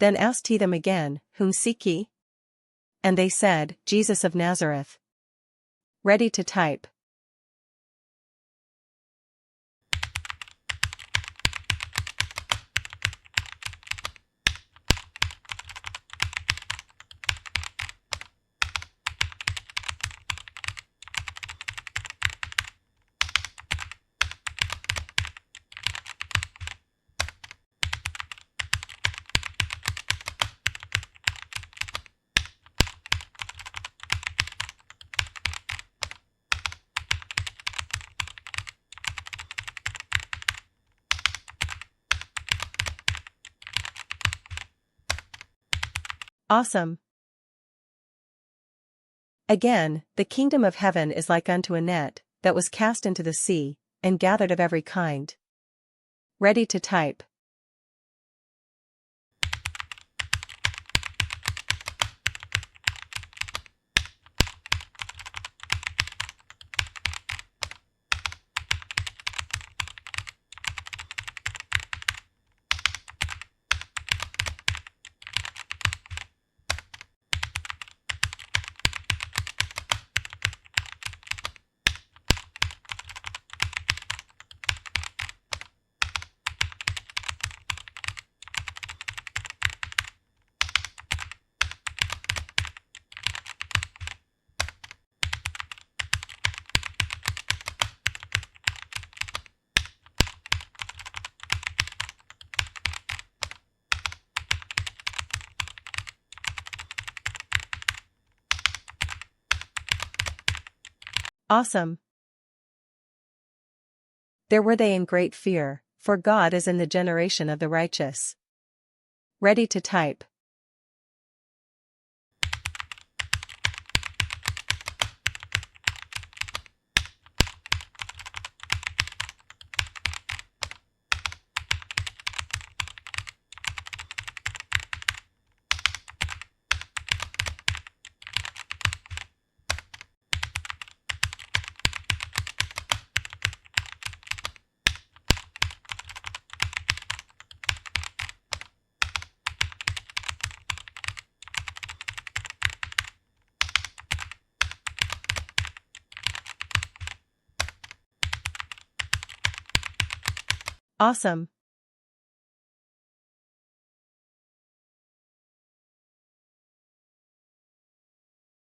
Then asked he them again, Whom seek ye? And they said, Jesus of Nazareth. Ready to type. Awesome. Again, the kingdom of heaven is like unto a net, that was cast into the sea, and gathered of every kind. Ready to type. Awesome. There were they in great fear, for God is in the generation of the righteous. Ready to type. Awesome.